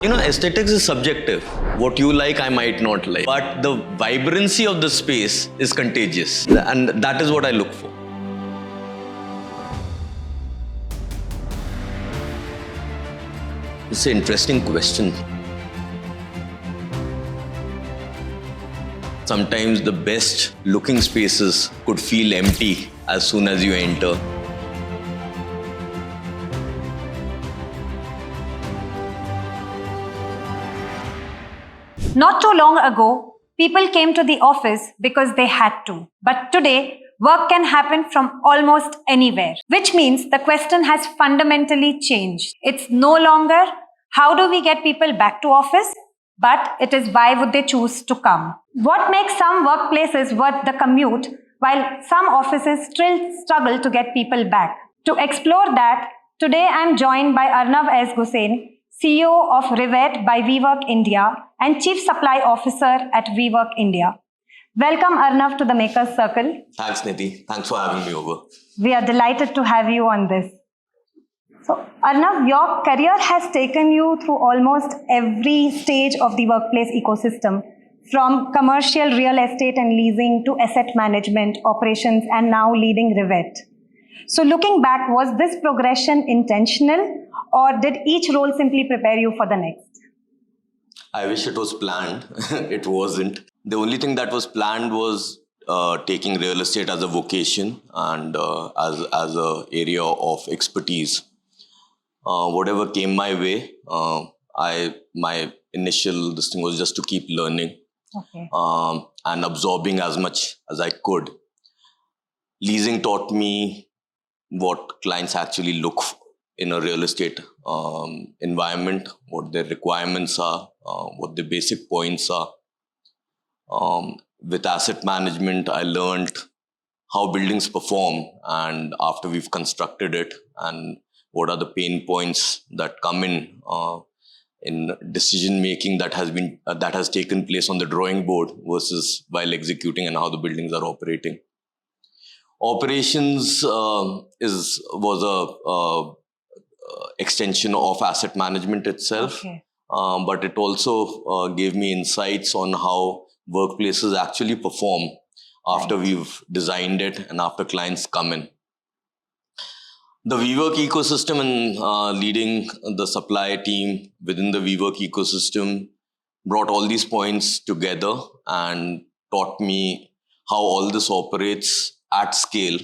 Aesthetics is subjective. What you like, I might not like. But the vibrancy of the space is contagious. And that is what I look for. It's an interesting question. Sometimes the best looking spaces could feel empty as soon as you enter. Not too long ago, people came to the office because they had to. But today, work can happen from almost anywhere, which means the question has fundamentally changed. It's no longer how do we get people back to office, but it is why would they choose to come. What makes some workplaces worth the commute while some offices still struggle to get people back? To explore that, today I'm joined by Arnav Gusain, CEO of Rivet by WeWork India and Chief Supply Officer at WeWork India. Welcome, Arnav, to the Makers Circle. Thanks, Nidhi. Thanks for having me over. We are delighted to have you on this. So, Arnav, your career has taken you through almost every stage of the workplace ecosystem, from commercial real estate and leasing to asset management, operations, and now leading Rivet. So looking back, was this progression intentional or did each role simply prepare you for the next? I wish it was planned. It wasn't. The only thing that was planned was taking real estate as a vocation and as a area of expertise. Whatever came my way, my initial this thing was just to keep learning and absorbing as much as I could. Leasing taught me what clients actually look for in a real estate environment, what their requirements are, what the basic points are. With asset management, I learned how buildings perform and after we've constructed it, and what are the pain points that come in decision making that has taken place on the drawing board versus while executing, and how the buildings are operating. Operations was a extension of asset management itself, but it also gave me insights on how workplaces actually perform after we've designed it and after clients come in. The WeWork ecosystem and leading the supply team within the WeWork ecosystem brought all these points together and taught me how all this operates at scale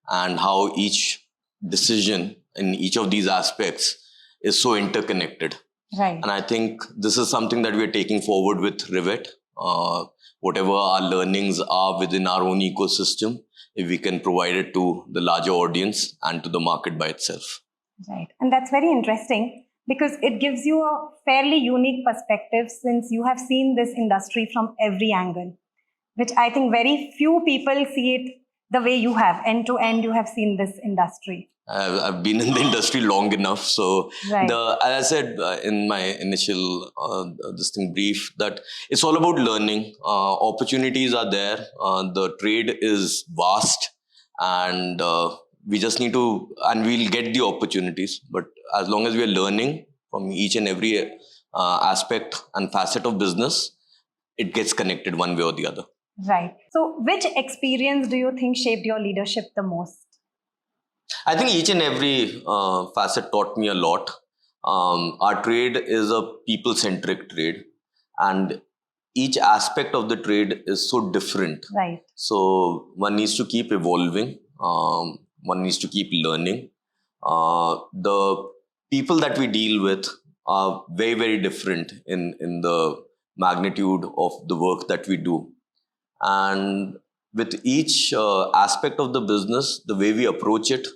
and how each decision in each of these aspects is so interconnected. Right. And I think this is something that we are taking forward with Rivet. Whatever our learnings are within our own ecosystem, if we can provide it to the larger audience and to the market by itself. Right. And that's very interesting because it gives you a fairly unique perspective since you have seen this industry from every angle, which I think very few people see it the way you have. End to end, you have seen this industry. I've been in the industry long enough. So, right. As I said in my initial brief, that it's all about learning. Opportunities are there. The trade is vast, and we just need to, and we'll get the opportunities. But as long as we are learning from each and every aspect and facet of business, it gets connected one way or the other. Right. So, which experience do you think shaped your leadership the most? I think each and every facet taught me a lot. Our trade is a people-centric trade, and each aspect of the trade is so different. Right. So one needs to keep evolving. One needs to keep learning. The people that we deal with are very, very different in the magnitude of the work that we do. And with each aspect of the business, the way we approach it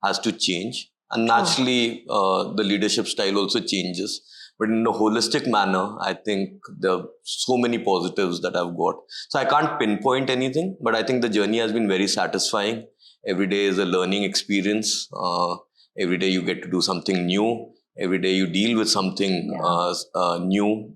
has to change. And naturally, the leadership style also changes. But in a holistic manner, I think there are so many positives that I've got. So I can't pinpoint anything, but I think the journey has been very satisfying. Every day is a learning experience. Every day you get to do something new. Every day you deal with something new.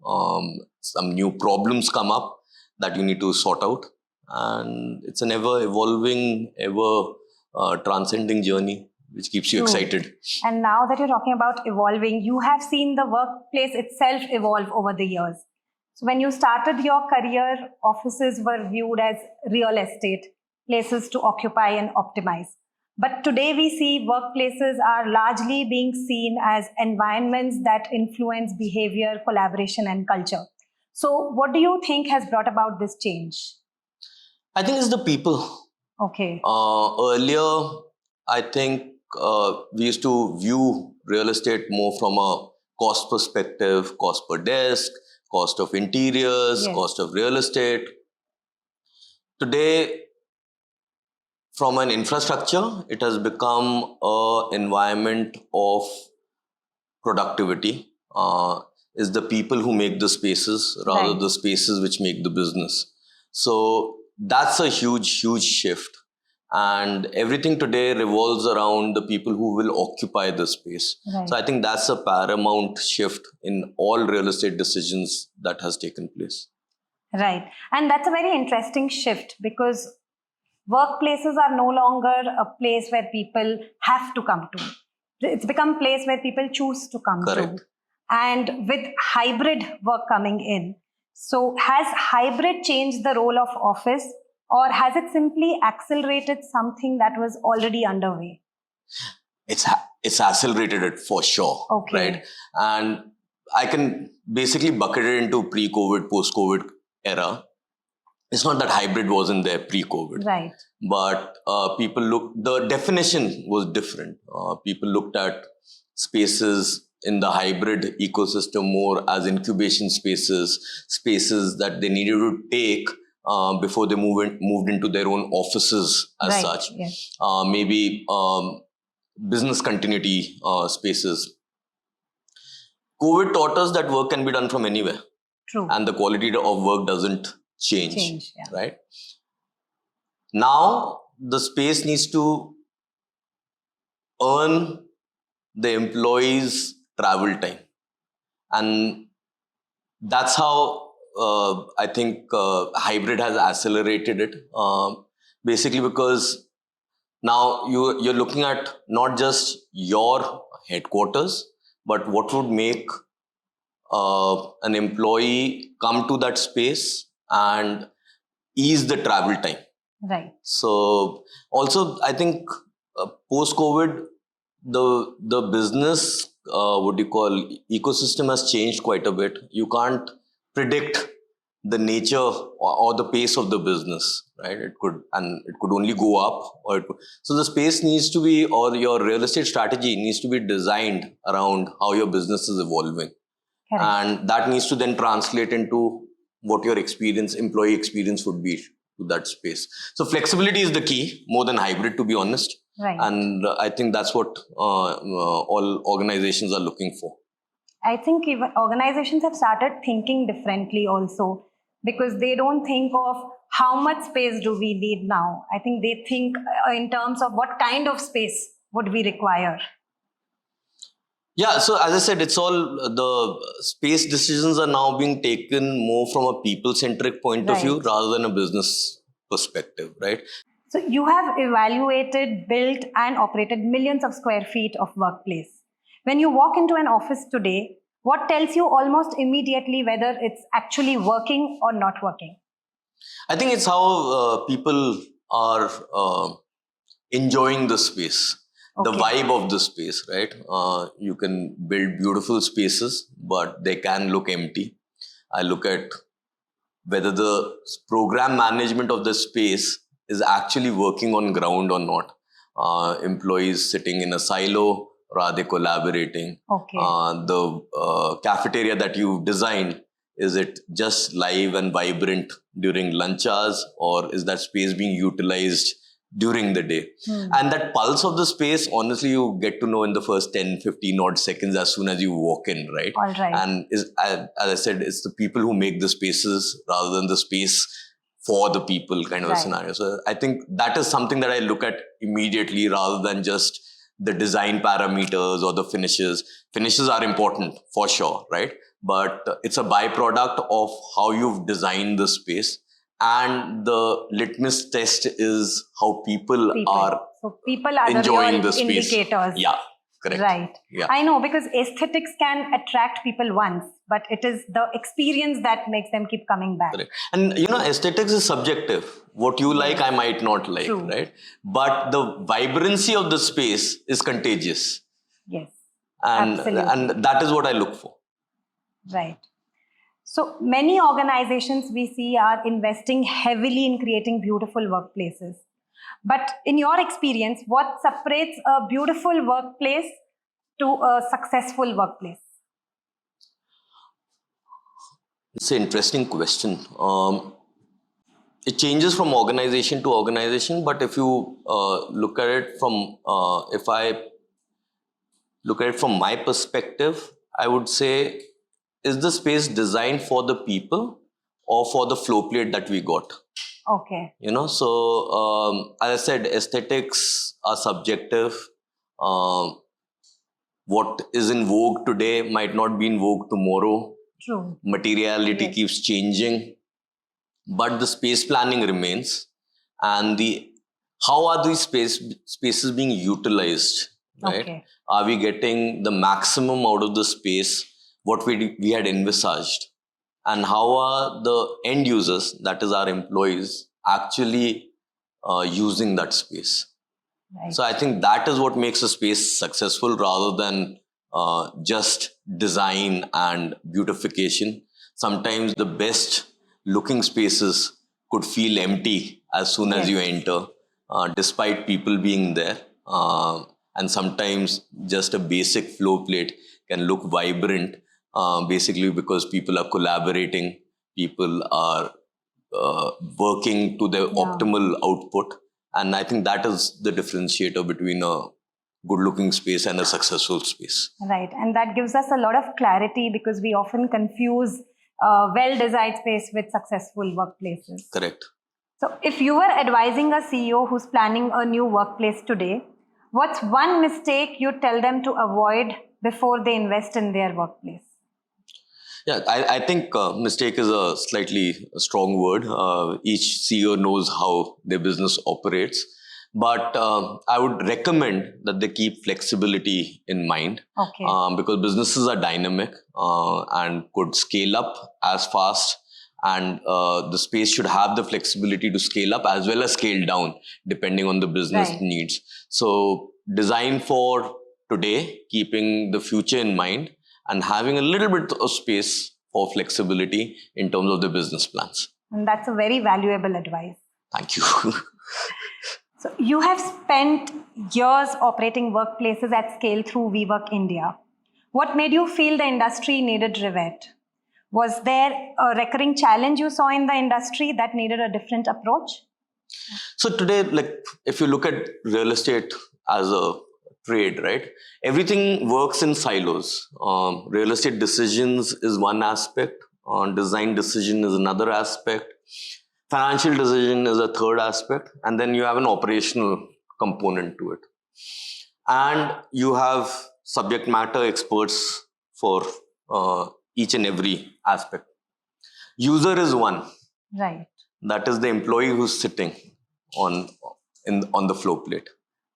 Some new problems come up that you need to sort out. And it's an ever-evolving, ever-transcending journey. which keeps you True. excited. And now that you're talking about evolving, you have seen the workplace itself evolve over the years. So when you started your career, offices were viewed as real estate, places to occupy and optimize. But today we see workplaces are largely being seen as environments that influence behavior, collaboration, and culture. So what do you think has brought about this change? I think it's the people. Okay. Earlier, I think we used to view real estate more from a cost perspective, cost per desk, cost of interiors, Yes. cost of real estate. Today, from an infrastructure, it has become an environment of productivity. Is the people who make the spaces rather Right. the spaces which make the business. So that's a huge, huge shift. And everything today revolves around the people who will occupy the space. Right. So I think that's a paramount shift in all real estate decisions that has taken place. Right. And that's a very interesting shift because workplaces are no longer a place where people have to come to. It's become a place where people choose to come Correct. to. And with hybrid work coming in, so has hybrid changed the role of office, or has it simply accelerated something that was already underway? It's accelerated it for sure. Okay. Right? And I can basically bucket it into pre-COVID, post-COVID era. It's not that hybrid wasn't there pre-COVID. Right. But the definition was different. People looked at spaces in the hybrid ecosystem more as incubation spaces that they needed to take before they moved into their own offices as Right. such. Yes. Maybe business continuity spaces. COVID taught us that work can be done from anywhere. True. And the quality of work doesn't change. Yeah. Right? Now, the space needs to earn the employees' travel time. And that's how I think hybrid has accelerated it. Basically, because now you're looking at not just your headquarters, but what would make an employee come to that space and ease the travel time. Right. So also, I think post-COVID, the business ecosystem has changed quite a bit. You can't predict the nature or the pace of the business, right? It could only go up, so the space needs to be, or your real estate strategy needs to be designed around how your business is evolving. Correct. And that needs to then translate into what your employee experience would be to that space. So flexibility is the key, more than hybrid, to be honest. Right. And I think that's what all organizations are looking for. I think even organizations have started thinking differently also, because they don't think of how much space do we need now. I think they think in terms of what kind of space would we require. Yeah, so as I said, it's all the space decisions are now being taken more from a people-centric point of view rather than a business perspective, right? So you have evaluated, built and operated millions of square feet of workplace. When you walk into an office today, what tells you almost immediately whether it's actually working or not working? I think it's how people are enjoying the space. The vibe of the space, right? You can build beautiful spaces, but they can look empty. I look at whether the program management of the space is actually working on ground or not. Employees sitting in a silo, or are they collaborating? The cafeteria that you've designed, is it just live and vibrant during lunch hours, or is that space being utilized during the day? And that pulse of the space, honestly, you get to know in the first 10, 15 odd seconds as soon as you walk in, right? All right. And as I said, it's the people who make the spaces rather than the space for the people kind of a scenario. So I think that is something that I look at immediately rather than just the design parameters or the finishes. Finishes are important for sure, right? But it's a byproduct of how you've designed the space. And the litmus test is how people are So people are enjoying the the real space. indicators. Yeah, correct. Right. Yeah. I know, because aesthetics can attract people once, but it is the experience that makes them keep coming back. Correct. And aesthetics is subjective. What you like, I might not like, True. right? But the vibrancy of the space is contagious. Yes. And that is what I look for. Right. So many organizations we see are investing heavily in creating beautiful workplaces. But in your experience, what separates a beautiful workplace to a successful workplace? It's an interesting question. It changes from organization to organization, but if you look at it if I look at it from my perspective, I would say, is the space designed for the people or for the flow plate that we got? Okay. So as I said, aesthetics are subjective. What is in vogue today might not be in vogue tomorrow. True. Materiality keeps changing, but the space planning remains. And how are these spaces being utilized, right? Okay. Are we getting the maximum out of the space, what we had envisaged? And how are the end users, that is our employees, actually using that space? Right. So I think that is what makes a space successful, rather than just design and beautification. Sometimes the best looking spaces could feel empty as soon as you enter, despite people being there. And sometimes just a basic flow plate can look vibrant, basically because people are collaborating, people are working to their optimal output. And I think that is the differentiator between a good-looking space and a successful space. Right. And that gives us a lot of clarity, because we often confuse well-designed space with successful workplaces. Correct. So if you were advising a CEO who's planning a new workplace today, what's one mistake you tell them to avoid before they invest in their workplace? Yeah, I think mistake is a slightly strong word. Each CEO knows how their business operates. But I would recommend that they keep flexibility in mind. Okay. Because businesses are dynamic and could scale up as fast. And the space should have the flexibility to scale up as well as scale down, depending on the business needs. So design for today, keeping the future in mind, and having a little bit of space for flexibility in terms of the business plans. And that's a very valuable advice. Thank you. So you have spent years operating workplaces at scale through WeWork India. What made you feel the industry needed Rivet? Was there a recurring challenge you saw in the industry that needed a different approach? So today, if you look at real estate as a trade, right? Everything works in silos. Real estate decisions is one aspect. Design decision is another aspect. Financial decision is a third aspect. And then you have an operational component to it. And you have subject matter experts for each and every aspect. User is one. Right. That is the employee who's sitting on the flow plate.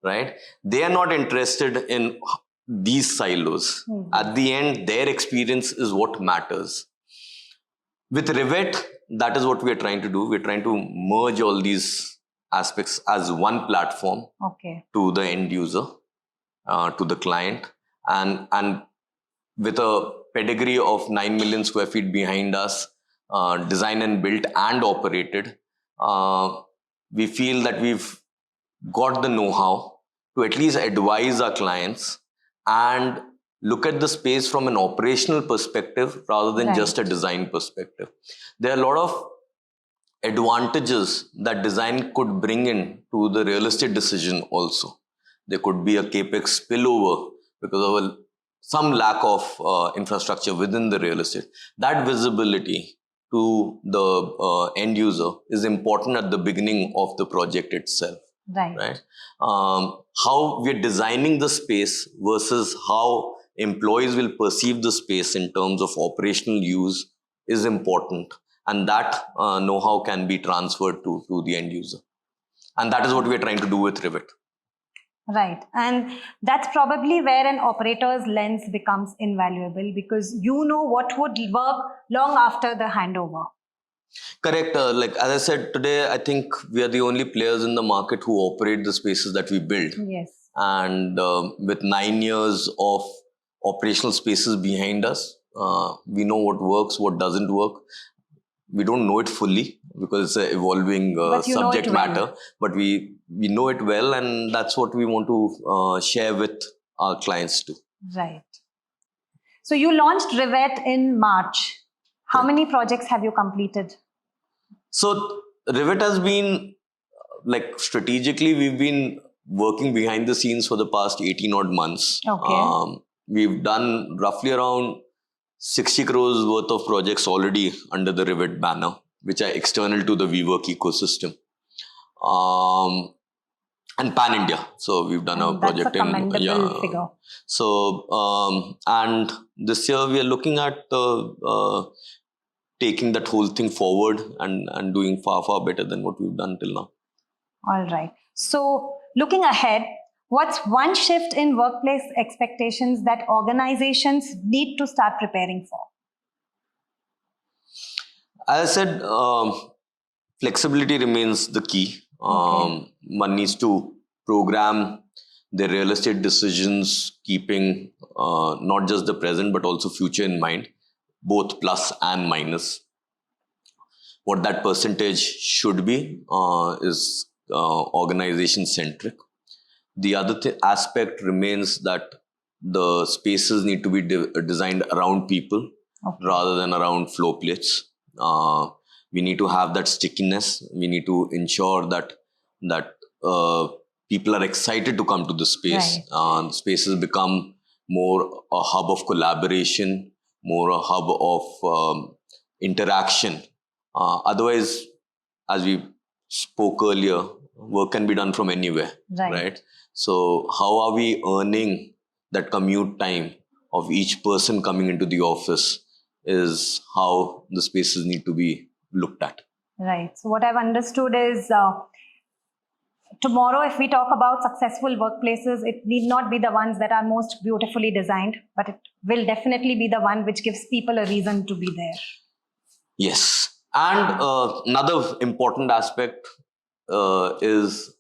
Right? They are not interested in these silos. At the end, their experience is what matters. With Rivet, that is what we are trying to do. We're trying to merge all these aspects as one platform to the end user, to the client. And with a pedigree of 9 million square feet behind us, designed and built and operated, we feel that we've got the know-how to at least advise our clients and look at the space from an operational perspective rather than just a design perspective. There are a lot of advantages that design could bring in to the real estate decision also. There could be a capex spillover because of some lack of infrastructure within the real estate. That visibility to the end user is important at the beginning of the project itself. Right. How we're designing the space versus how employees will perceive the space in terms of operational use is important. And that know-how can be transferred to the end user. And that is what we're trying to do with Rivet. Right. And that's probably where an operator's lens becomes invaluable because you know what would work long after the handover. Correct. Like as I said today, I think we are the only players in the market who operate the spaces that we build. Yes. And with 9 years of operational spaces behind us, we know what works, what doesn't work. We don't know it fully because it's an evolving But you know subject it well. matter, but we know it well, and that's what we want to share with our clients too. Right. So you launched Rivet in March. How Correct. many projects have you completed? So Rivet has been like strategically, we've been working behind the scenes for the past 18 odd months. Okay. We've done roughly around 60 crores worth of projects already under the Rivet banner, which are external to the WeWork ecosystem. And pan India. So we've done a And that's a project in commendable figure. So and this year we are looking at taking that whole thing forward and doing far better than what we've done till now. All right. So looking ahead, what's one shift in workplace expectations that organizations need to start preparing for? As I said, flexibility remains the key. One needs to program their real estate decisions, keeping not just the present but also future in mind, both plus and minus. What that percentage should be is organization centric. The other aspect remains that the spaces need to be designed around people rather than around floor plates. We need to have that stickiness. We need to ensure that people are excited to come to the space. Right. Spaces become more a hub of collaboration, more a hub of interaction. Otherwise, as we spoke earlier, work can be done from anywhere, right? So how are we earning that commute time of each person coming into the office is how the spaces need to be looked at. Right. So what I've understood is tomorrow, if we talk about successful workplaces, it need not be the ones that are most beautifully designed, but it will definitely be the one which gives people a reason to be there. Yes. And another important aspect is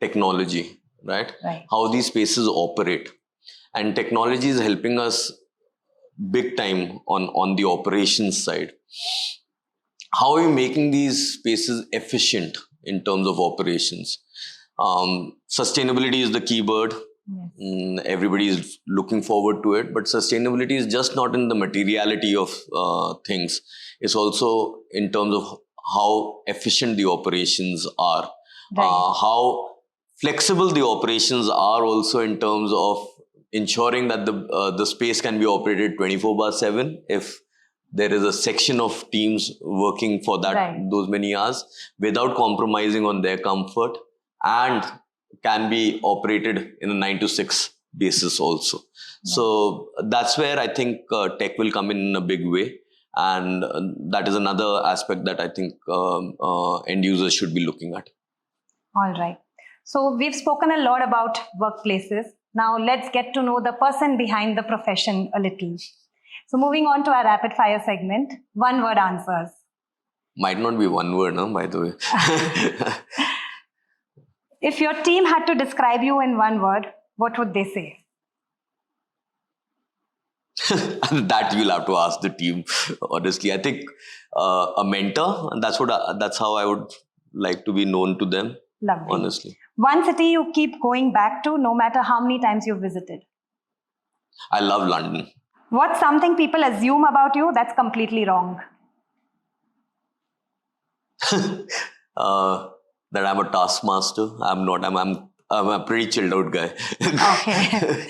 technology, right? How these spaces operate. And technology is helping us big time on the operations side. How are we making these spaces efficient in terms of operations? Sustainability is the keyword. Everybody is looking forward to it, but sustainability is just not in the materiality of things. It's also in terms of how efficient the operations are, how flexible the operations are also in terms of ensuring that the space can be operated 24/7 if there is a section of teams working for that those many hours without compromising on their comfort, and can be operated in a 9 to 6 basis also. So that's where I think tech will come in a big way. And that is another aspect that I think end users should be looking at. All right. So we've spoken a lot about workplaces. Now let's get to know the person behind the profession a little. So moving on to our rapid fire segment, one word answers. Might not be one word, no, by the way. If your team had to describe you in one word, what would they say? That you'll have to ask the team. Honestly, I think a mentor. That's how I would like to be known to them. Lovely. Honestly, one city you keep going back to, no matter how many times you've visited. I love London. What's something people assume about you that's completely wrong? That I'm a taskmaster. I'm not. I'm a pretty chilled out guy. Okay.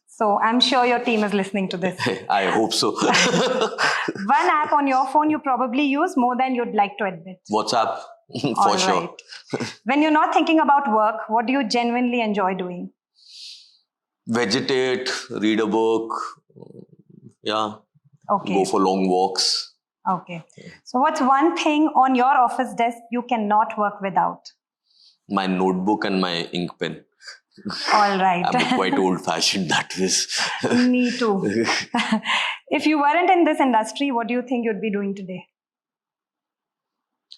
So I'm sure your team is listening to this. I hope so. One app on your phone you probably use more than you'd like to admit. WhatsApp, for sure. When you're not thinking about work, what do you genuinely enjoy doing? Vegetate, read a book. Yeah. Okay. Go for long walks. Okay. So what's one thing on your office desk you cannot work without? My notebook and my ink pen. All right. I'm quite old-fashioned that way. Me too. If you weren't in this industry, what do you think you'd be doing today?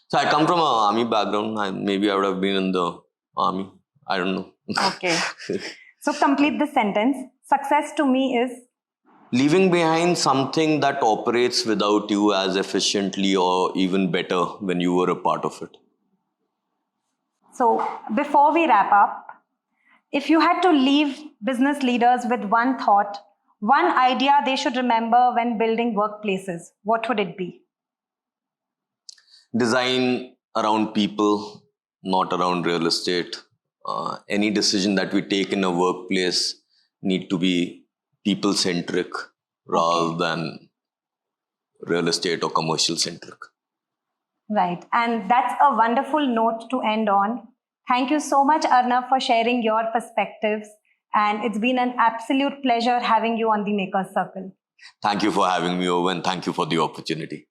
So I come from an army background. Maybe I would have been in the army. I don't know. Okay. So complete the sentence. Success to me is? Leaving behind something that operates without you as efficiently or even better when you were a part of it. So before we wrap up, if you had to leave business leaders with one thought, one idea they should remember when building workplaces, what would it be? Design around people, not around real estate. Any decision that we take in a workplace need to be people-centric rather than real estate or commercial-centric. Right. And that's a wonderful note to end on. Thank you so much, Arnav, for sharing your perspectives. And it's been an absolute pleasure having you on the Makers Circle. Thank you for having me over, and thank you for the opportunity.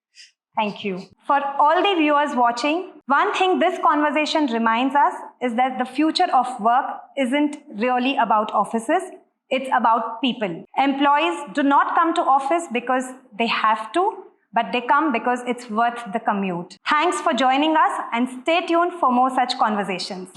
Thank you. For all the viewers watching, one thing this conversation reminds us is that the future of work isn't really about offices. It's about people. Employees do not come to office because they have to, but they come because it's worth the commute. Thanks for joining us, and stay tuned for more such conversations.